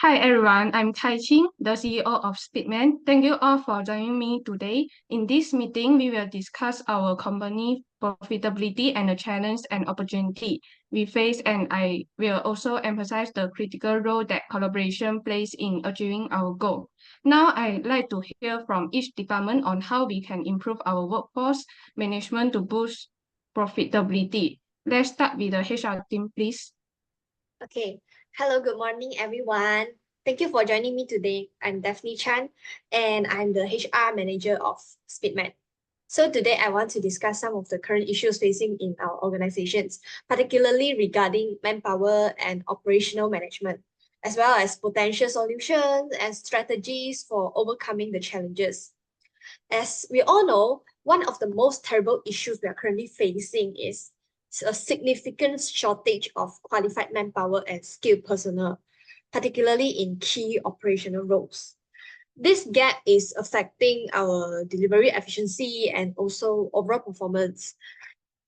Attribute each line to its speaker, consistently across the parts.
Speaker 1: Hi everyone, I'm Kai Qing, the CEO of Speedman. Thank you all for joining me today. In this meeting, we will discuss our company profitability and the challenge and opportunity we face, and I will also emphasize the critical role that collaboration plays in achieving our goal. Now, I'd like to hear from each department on how we can improve our workforce management to boost profitability. Let's start with the HR team, please.
Speaker 2: Okay, hello, good morning, everyone. Thank you for joining me today. I'm Daphne Chan, and I'm the HR manager of Speedman. So today I want to discuss some of the current issues facing in our organizations, particularly regarding manpower and operational management, as well as potential solutions and strategies for overcoming the challenges. As we all know, one of the most terrible issues we are currently facing is a significant shortage of qualified manpower and skilled personnel, particularly in key operational roles. This gap is affecting our delivery efficiency and also overall performance.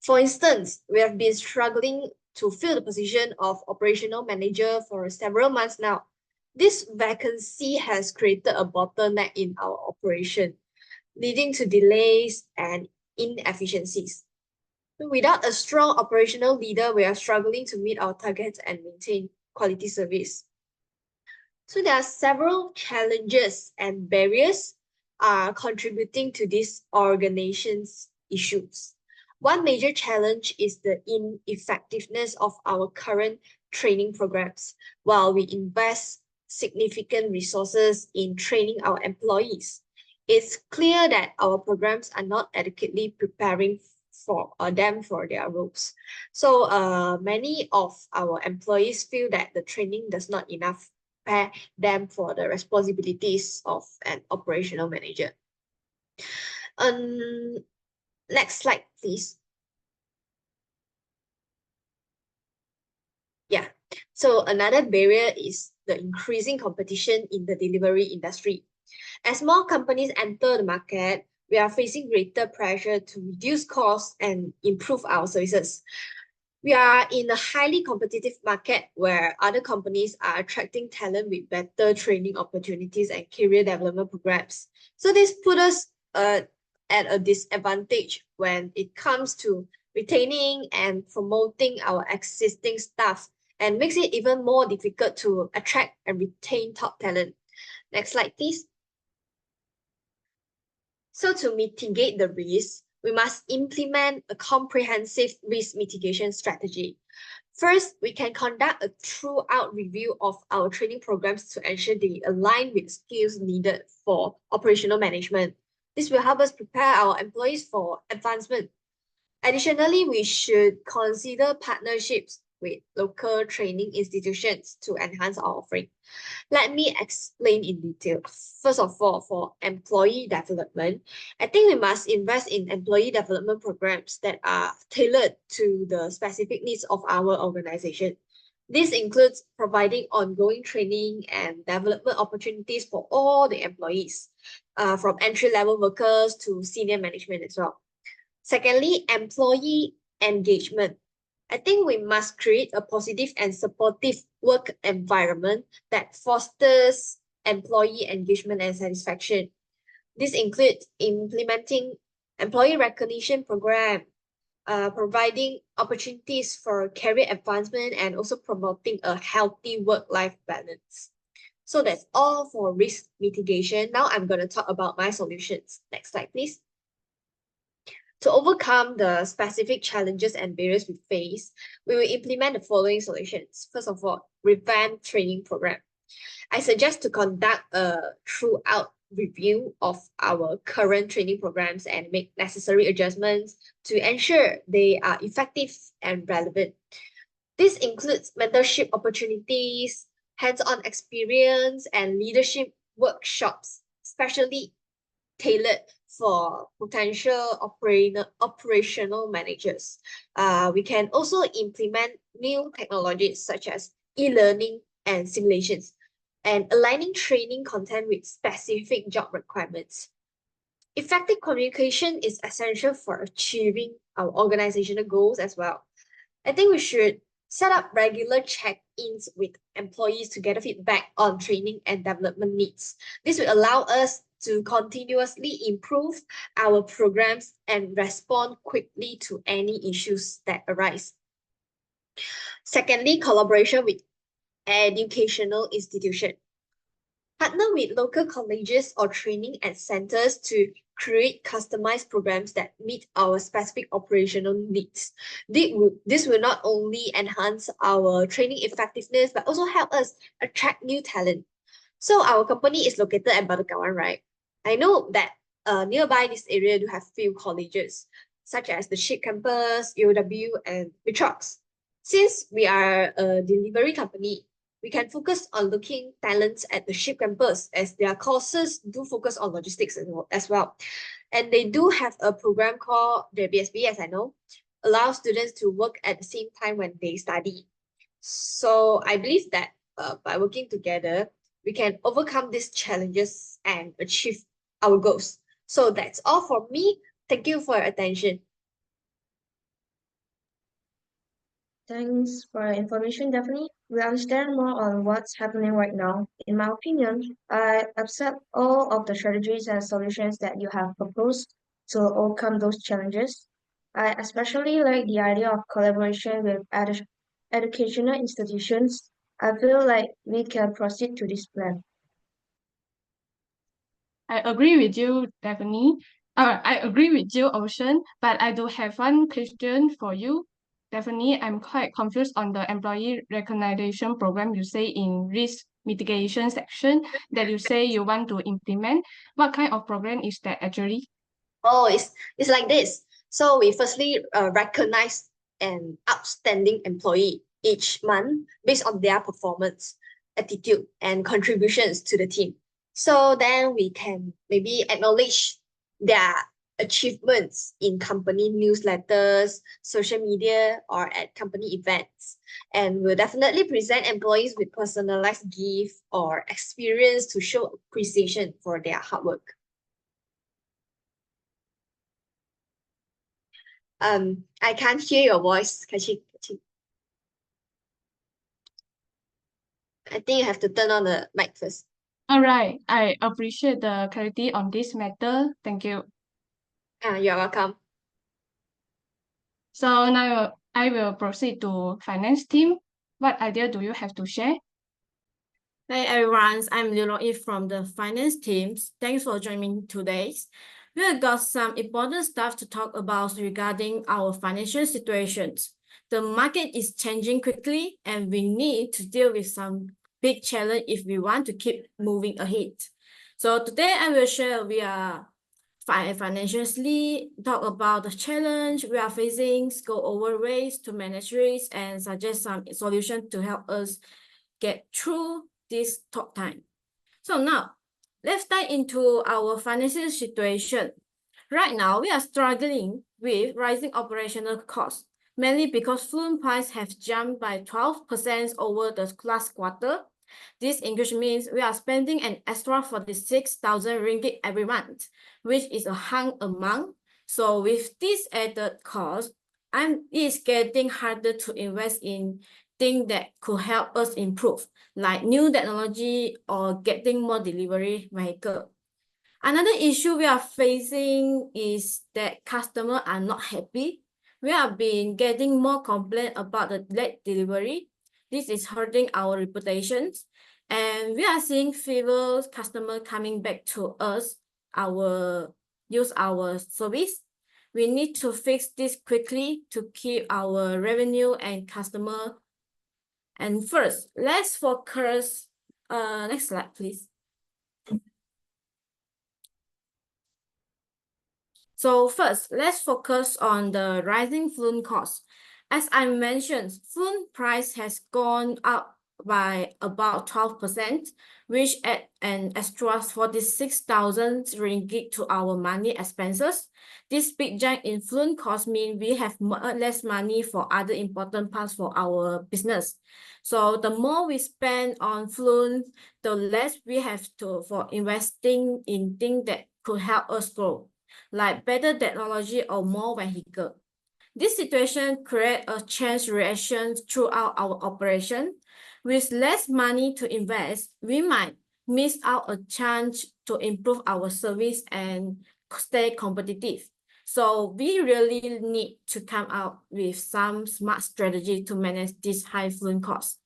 Speaker 2: For instance, we have been struggling to fill the position of operational manager for several months now. This vacancy has created a bottleneck in our operation, leading to delays and inefficiencies. Without a strong operational leader, we are struggling to meet our targets and maintain quality service. So there are several challenges and barriers contributing to these organizations' issues. One major challenge is the ineffectiveness of our current training programs. While we invest significant resources in training our employees, it's clear that our programs are not adequately preparing for them for their roles. So many of our employees feel that the training does not enough prepare them for the responsibilities of an operational manager. Um, Next slide, please. Yeah, so another barrier is the increasing competition in the delivery industry. As more companies enter the market, we are facing greater pressure to reduce costs and improve our services. We are in a highly competitive market where other companies are attracting talent with better training opportunities and career development programs. So this put us at a disadvantage when it comes to retaining and promoting our existing staff, and makes it even more difficult to attract and retain top talent. Next slide, please. So to mitigate the risk, we must implement a comprehensive risk mitigation strategy. First, we can conduct a thorough review of our training programs to ensure they align with skills needed for operational management. This will help us prepare our employees for advancement. Additionally, we should consider partnerships with local training institutions to enhance our offering. Let me explain in detail. First of all, for employee development, I think we must invest in employee development programs that are tailored to the specific needs of our organization. This includes providing ongoing training and development opportunities for all the employees, from entry-level workers to senior management as well. Secondly, employee engagement. I think we must create a positive and supportive work environment that fosters employee engagement and satisfaction. This includes implementing employee recognition program, providing opportunities for career advancement, and also promoting a healthy work-life balance. So that's all for risk mitigation. Now I'm going to talk about my solutions. Next slide, please. To overcome the specific challenges and barriers we face, we will implement the following solutions. First of all, revamp training program. I suggest to conduct a throughout review of our current training programs and make necessary adjustments to ensure they are effective and relevant. This includes mentorship opportunities, hands-on experience, and leadership workshops, especially tailored for potential operational managers. We can also implement new technologies such as e-learning and simulations, and aligning training content with specific job requirements. Effective communication is essential for achieving our organizational goals as well. I think we should Set up regular check-ins with employees to gather feedback on training and development needs. This will allow us to continuously improve our programs and respond quickly to any issues that arise. Secondly, collaboration with educational institutions. Partner with local colleges or training and centers to create customized programs that meet our specific operational needs. This will not only enhance our training effectiveness, but also help us attract new talent. So our company is located at Badagawan, right? I know that nearby this area do have few colleges, such as the SHIP campus, EOW, and Mitrox. Since we are a delivery company, we can focus on looking talents at the SHIP campus as their courses do focus on logistics as well. And they do have a program called the BSB, as I know, allow students to work at the same time when they study. So I believe that by working together, we can overcome these challenges and achieve our goals. So that's all for me. Thank you for your attention.
Speaker 3: Thanks for your information, Daphne. We understand more on what's happening right now. In my opinion, I accept all of the strategies and solutions that you have proposed to overcome those challenges. I especially like the idea of collaboration with educational institutions. I feel like we can proceed to this plan.
Speaker 1: I agree with you, Daphne. I agree with you, Ocean, but I do have one question for you. Daphne, I'm quite confused on the employee recognition program you say in risk mitigation section that you say you want to implement. What kind of program is that actually?
Speaker 2: Oh, it's like this. So we firstly recognize an outstanding employee each month based on their performance, attitude, and contributions to the team. So then we can maybe acknowledge their achievements in company newsletters, social media, or at company events. And we'll definitely present employees with personalized gift or experience to show appreciation for their hard work. I can't hear your voice, Kai Qing. I think you have to turn on the mic first.
Speaker 1: All right, I appreciate the clarity on this matter. Thank you.
Speaker 2: You're welcome.
Speaker 1: So now I will proceed to finance team. What idea do you have to share?
Speaker 4: Hey everyone, I'm Liew Rock Yee from the finance team. Thanks for joining today. We have got some important stuff to talk about regarding our financial situations. The market is changing quickly and we need to deal with some big challenge if we want to keep moving ahead. So today I will share we are financially, talk about the challenge we are facing, go over ways to manage risk, and suggest some solutions to help us get through this tough time. So now, let's dive into our financial situation. Right now, we are struggling with rising operational costs, mainly because fuel price have jumped by 12% over the last quarter. This increase means we are spending an extra 46,000 ringgit every month, which is a hung amount. So with this added cost, it's getting harder to invest in things that could help us improve, like new technology or getting more delivery vehicle. Another issue we are facing is that customers are not happy. We have been getting more complaints about the late delivery. This is hurting our reputations, and we are seeing fewer customers coming back to us, use our service. We need to fix this quickly to keep our revenue and customer. And first, let's focus. Next slide, please. So first, let's focus on the rising fuel costs. As I mentioned, fuel price has gone up by about 12%, which add an extra 46,000 ringgit to our money expenses. This big jump in fuel cost means we have less money for other important parts for our business. So the more we spend on fuel, the less we have to for investing in things that could help us grow, like better technology or more vehicle. This situation creates a chain reaction throughout our operation. With less money to invest, we might miss out a chance to improve our service and stay competitive. So we really need to come out with some smart strategy to manage this high fluent cost.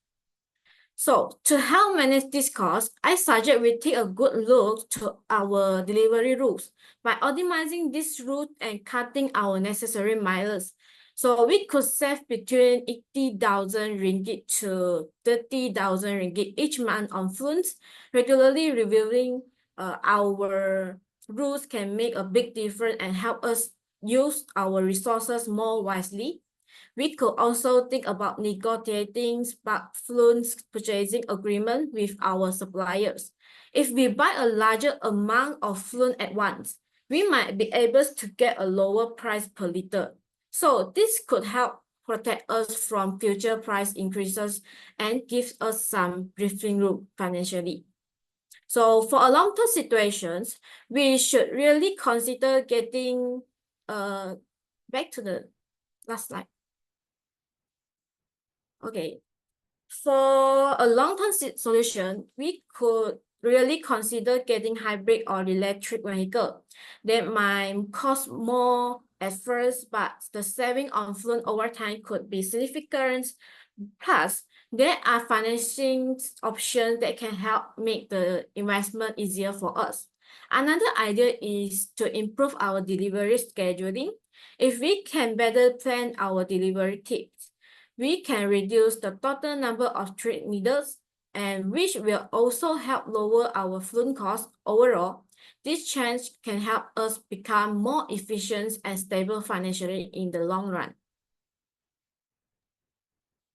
Speaker 4: So to help manage this cost, I suggest we take a good look to our delivery routes by optimizing this route and cutting our necessary miles. So we could save between 80,000 ringgit to 30,000 ringgit each month on fluents. Regularly reviewing our routes can make a big difference and help us use our resources more wisely. We could also think about negotiating bulk fluent purchasing agreement with our suppliers. If we buy a larger amount of fluent at once, we might be able to get a lower price per liter. So this could help protect us from future price increases and give us some breathing room financially. So for a long-term situations, we should really consider getting back to the last slide. Okay, for a long-term solution, we could really consider getting hybrid or electric vehicle. That might cost more at first, but the saving on fuel over time could be significant. Plus, there are financing options that can help make the investment easier for us. Another idea is to improve our delivery scheduling. If we can better plan our delivery tips, we can reduce the total number of trade meters, and which will also help lower our fluent costs overall. This change can help us become more efficient and stable financially in the long run.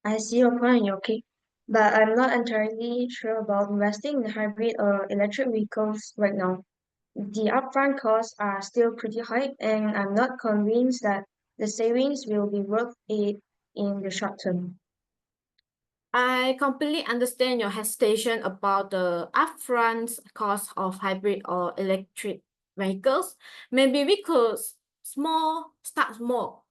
Speaker 3: I see your point, Yoki, but I'm not entirely sure about investing in hybrid or electric vehicles right now. The upfront costs are still pretty high, and I'm not convinced that the savings will be worth it in the short term.
Speaker 4: I completely understand your hesitation about the upfront cost of hybrid or electric vehicles. Maybe we could start small,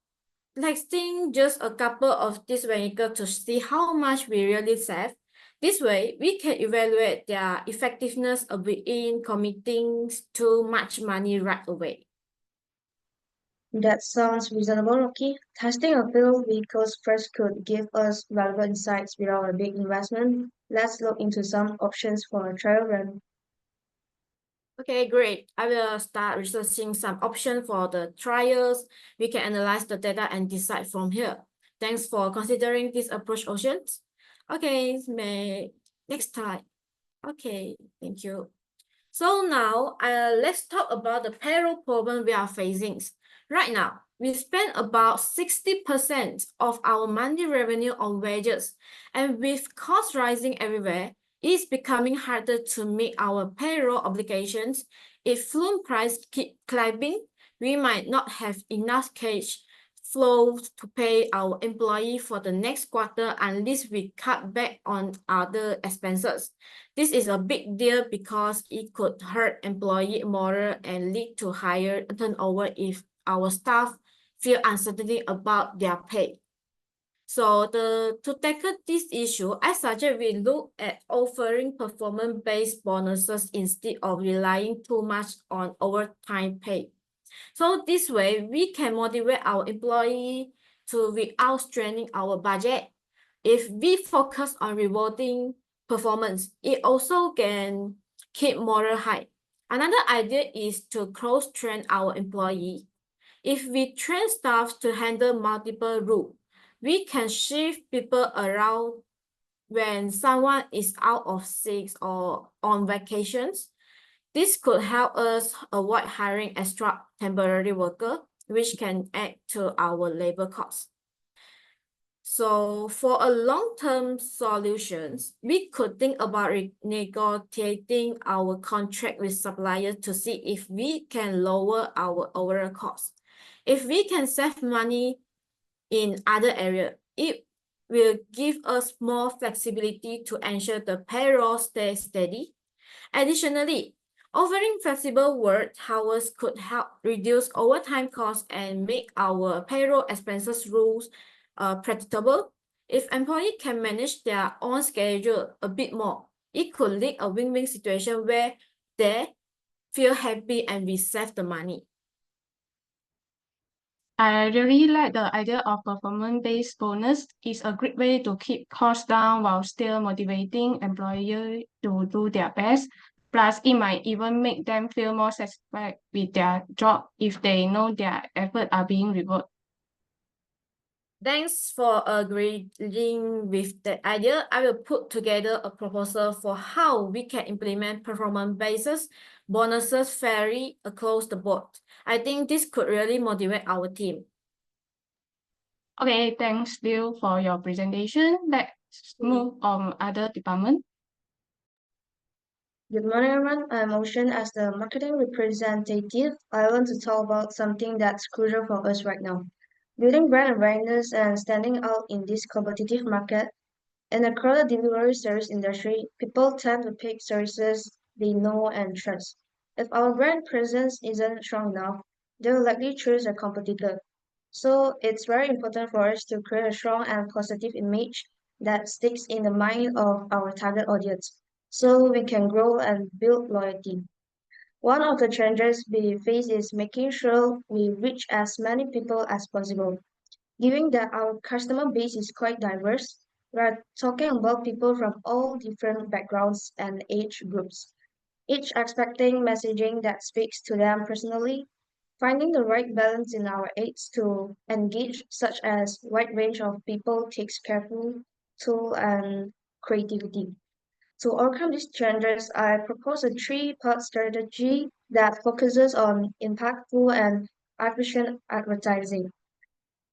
Speaker 4: testing just a couple of these vehicles to see how much we really save. This way, we can evaluate their effectiveness without committing too much money right away.
Speaker 3: That sounds reasonable, Rocky. Testing a few vehicles first could give us valuable insights without a big investment. Let's look into some options for a trial run.
Speaker 4: Okay, great. I will start researching some options for the trials. We can analyze the data and decide from here. Thanks for considering this approach options. Okay, next slide. Okay, thank you. So now, let's talk about the payroll problem we are facing. Right now, we spend about 60% of our monthly revenue on wages, and with costs rising everywhere, it's becoming harder to meet our payroll obligations. If fuel prices keep climbing, we might not have enough cash flow to pay our employee for the next quarter unless we cut back on other expenses. This is a big deal because it could hurt employee morale and lead to higher turnover if our staff feel uncertainty about their pay. So to tackle this issue, I suggest we look at offering performance-based bonuses instead of relying too much on overtime pay. So this way, we can motivate our employee to without straining our budget. If we focus on rewarding performance, it also can keep morale high. Another idea is to cross-train our employee. If we train staff to handle multiple roles, we can shift people around when someone is out of sick or on vacations. This could help us avoid hiring extra temporary workers, which can add to our labor costs. So for a long-term solutions, we could think about renegotiating our contract with suppliers to see if we can lower our overall costs. If we can save money in other areas, it will give us more flexibility to ensure the payroll stays steady. Additionally, Offering flexible work hours could help reduce overtime costs and make our payroll expenses rules predictable. If employees can manage their own schedule a bit more, it could lead a win-win situation where they feel happy and we save the money.
Speaker 1: I really like the idea of performance-based bonus. It's a great way to keep costs down while still motivating employees to do their best. Plus, it might even make them feel more satisfied with their job if they know their efforts are being rewarded.
Speaker 4: Thanks for agreeing with that idea. I will put together a proposal for how we can implement performance-based bonuses fairly across the board. I think this could really motivate our team.
Speaker 1: Okay, thanks, Liew, for your presentation. Let's move on other department.
Speaker 3: Good morning, everyone. I'm Ocean. As the marketing representative, I want to talk about something that's crucial for us right now. Building brand awareness and standing out in this competitive market. In the crowded delivery service industry, people tend to pick services they know and trust. If our brand presence isn't strong enough, they will likely choose a competitor. So it's very important for us to create a strong and positive image that sticks in the mind of our target audience so we can grow and build loyalty. One of the challenges we face is making sure we reach as many people as possible. Given that our customer base is quite diverse, we are talking about people from all different backgrounds and age groups, each expecting messaging that speaks to them personally. Finding the right balance in our aids to engage such as wide range of people takes careful tool and creativity. To overcome these challenges, I propose a three-part strategy that focuses on impactful and efficient advertising.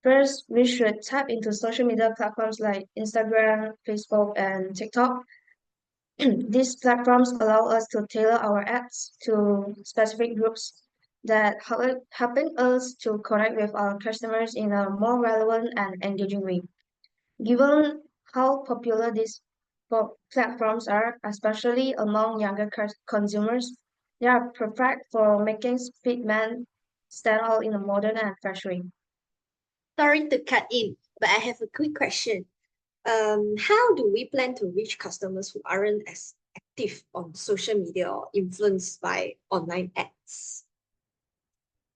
Speaker 3: First, we should tap into social media platforms like Instagram, Facebook, and TikTok. These platforms allow us to tailor our ads to specific groups that helping us to connect with our customers in a more relevant and engaging way. Given how popular these platforms are, especially among younger consumers, they are perfect for making Speedman stand out in a modern and fresh way.
Speaker 2: Sorry to cut in, but I have a quick question. How do we plan to reach customers who aren't as active on social media or influenced by online ads?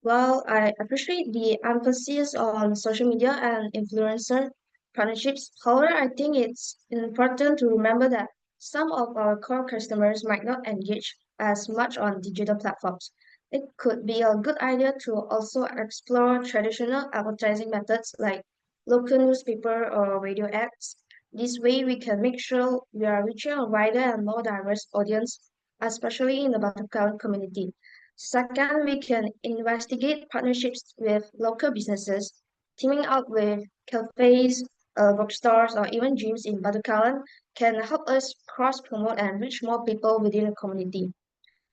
Speaker 3: While I appreciate the emphasis on social media and influencer partnerships, however, I think it's important to remember that some of our core customers might not engage as much on digital platforms. It could be a good idea to also explore traditional advertising methods like local newspaper or radio ads. This way, we can make sure we are reaching a wider and more diverse audience, especially in the Batakal community. Second, we can investigate partnerships with local businesses, teaming up with cafes, bookstores, or even gyms in Badukalan can help us cross-promote and reach more people within the community.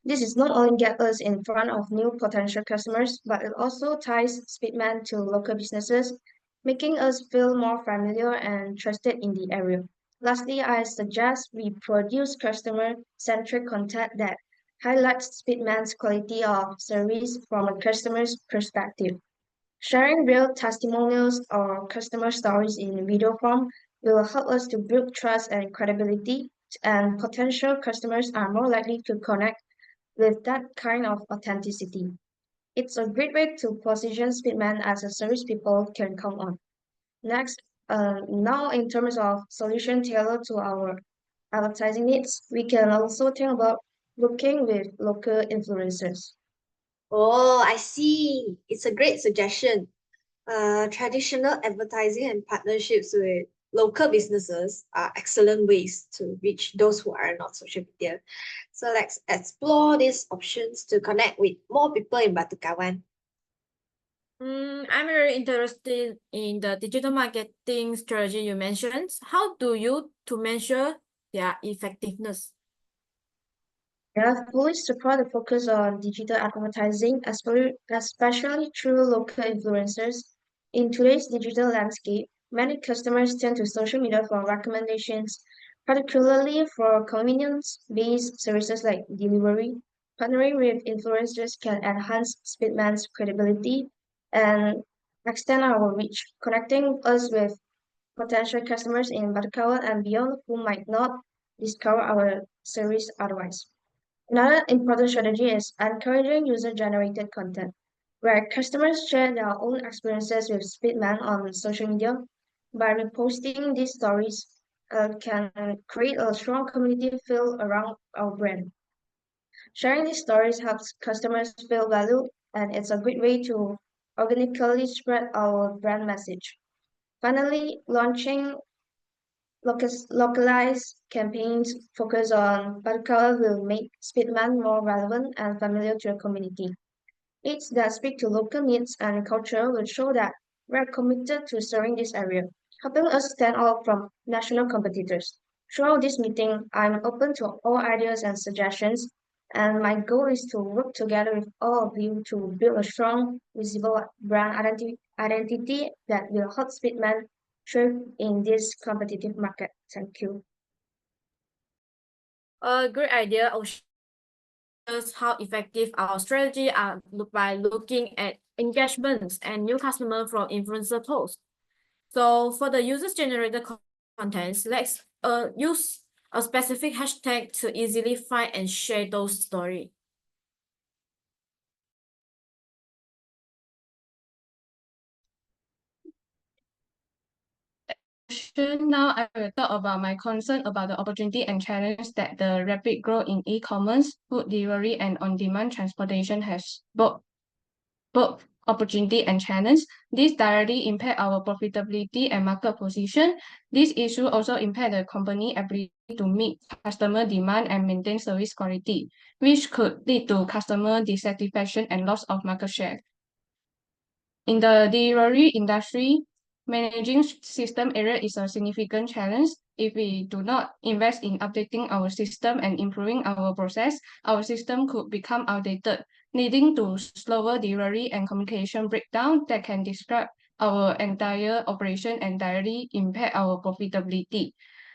Speaker 3: This is not only get us in front of new potential customers, but it also ties Speedman to local businesses, making us feel more familiar and trusted in the area. Lastly, I suggest we produce customer-centric content that highlights Speedman's quality of service from a customer's perspective. Sharing real testimonials or customer stories in video form will help us to build trust and credibility, and potential customers are more likely to connect with that kind of authenticity. It's a great way to position Speedman as a service people can count on. Next, now in terms of solution tailored to our advertising needs, we can also think about working with local influencers.
Speaker 2: Oh, I see. It's a great suggestion. Traditional advertising and partnerships with local businesses are excellent ways to reach those who are not social media. So let's explore these options to connect with more people in Batu Kawan.
Speaker 4: I'm very interested in the digital marketing strategy you mentioned. How do you to measure their effectiveness?
Speaker 3: I fully support the focus on digital advertising, especially through local influencers. In today's digital landscape, many customers turn to social media for recommendations, particularly for convenience-based services like delivery. Partnering with influencers can enhance Speedman's credibility and extend our reach, connecting us with potential customers in Batacawa and beyond who might not discover our service otherwise. Another important strategy is encouraging user-generated content, where customers share their own experiences with Speedman on social media. By reposting these stories, can create a strong community feel around our brand. Sharing these stories helps customers feel valued, and it's a great way to organically spread our brand message. Finally, launching localized campaigns focused on Barca will make Speedman more relevant and familiar to your community. Ads that speak to local needs and culture will show that we're committed to serving this area, helping us stand out from national competitors. Throughout this meeting, I'm open to all ideas and suggestions, and my goal is to work together with all of you to build a strong, visible brand identity that will help Speedman thrive in this competitive market. Thank you.
Speaker 4: A great idea of us how effective our strategy are by looking at engagements and new customers from influencer posts. So for the users generated contents, let's use a specific hashtag to easily find and share those stories.
Speaker 1: Now I will talk about my concern about the opportunity and challenge that the rapid growth in e-commerce, food delivery, and on-demand transportation has both opportunity and challenge. This directly impact our profitability and market position. This issue also impact the company ability to meet customer demand and maintain service quality, which could lead to customer dissatisfaction and loss of market share. In the delivery industry, managing system error is a significant challenge. If we do not invest in updating our system and improving our process, our system could become outdated, leading to slower delivery and communication breakdown that can disrupt our entire operation and directly impact our profitability.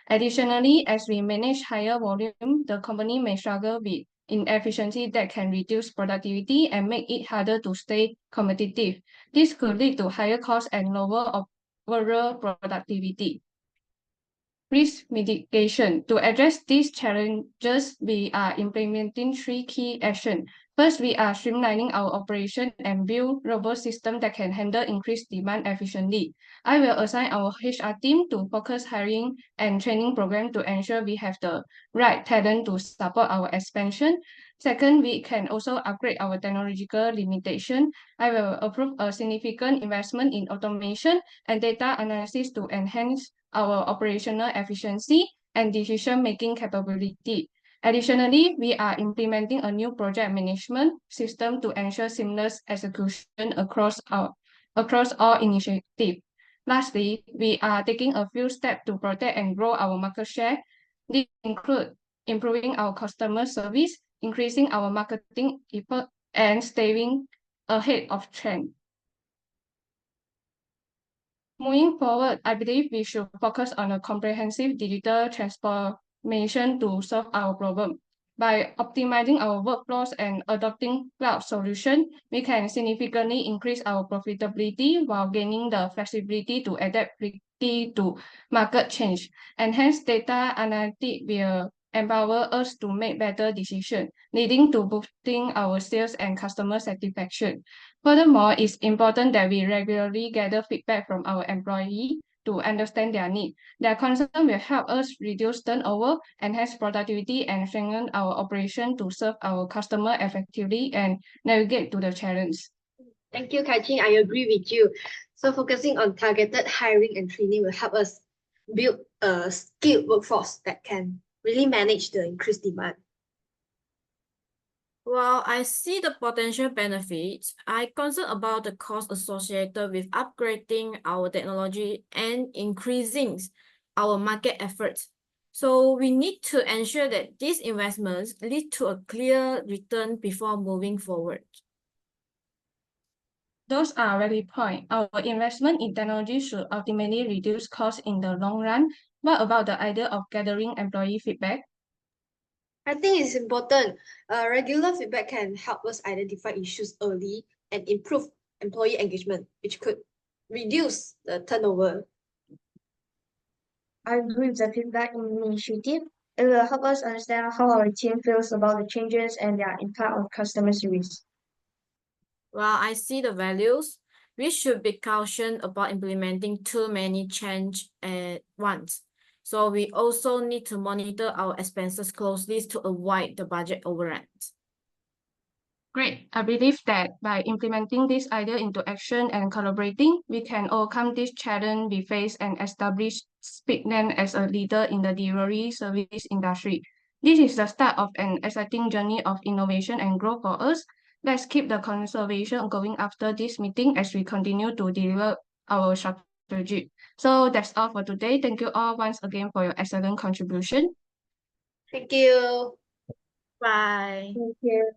Speaker 1: Additionally, as we manage higher volume, the company may struggle with inefficiency that can reduce productivity and make it harder to stay competitive. This could lead to higher costs and lower overall productivity. Risk mitigation. To address these challenges, we are implementing 3 key actions. First, we are streamlining our operation and build robust systems that can handle increased demand efficiently. I will assign our HR team to focus hiring and training program to ensure we have the right talent to support our expansion. Second, we can also upgrade our technological limitation. I will approve a significant investment in automation and data analysis to enhance our operational efficiency and decision-making capability. Additionally, we are implementing a new project management system to ensure seamless execution across all initiatives. Lastly, we are taking a few steps to protect and grow our market share. These include improving our customer service, increasing our marketing effort, and staying ahead of trend. Moving forward, I believe we should focus on a comprehensive digital transformation to solve our problem. By optimizing our workflows and adopting cloud solutions, we can significantly increase our profitability while gaining the flexibility to adapt quickly to market change. Enhanced data analytics will empower us to make better decisions, leading to boosting our sales and customer satisfaction. Furthermore, it's important that we regularly gather feedback from our employees to understand their needs. Their concern will help us reduce turnover, enhance productivity, and strengthen our operation to serve our customer effectively and navigate to the challenge.
Speaker 2: Thank you, Kai Qing. I agree with you. So focusing on targeted hiring and training will help us build a skilled workforce that can really manage the increased demand.
Speaker 4: While I see the potential benefits, I'm concerned about the cost associated with upgrading our technology and increasing our market efforts. So we need to ensure that these investments lead to a clear return before moving forward.
Speaker 1: Those are valid points. Our investment in technology should ultimately reduce costs in the long run. What about the idea of gathering employee feedback?
Speaker 2: I think it's important. Regular feedback can help us identify issues early and improve employee engagement, which could reduce the turnover.
Speaker 3: I agree with the feedback initiative. It will help us understand how our team feels about the changes and their impact on customer service.
Speaker 4: While I see the values, we should be cautious about implementing too many change at once. So we also need to monitor our expenses closely to avoid the budget overruns.
Speaker 1: Great. I believe that by implementing this idea into action and collaborating, we can overcome this challenge we face and establish Speedland as a leader in the delivery service industry. This is the start of an exciting journey of innovation and growth for us. Let's keep the conversation going after this meeting as we continue to deliver our strategy. So that's all for today. Thank you all once again for your excellent contribution.
Speaker 2: Thank you.
Speaker 4: Bye.
Speaker 3: Thank you.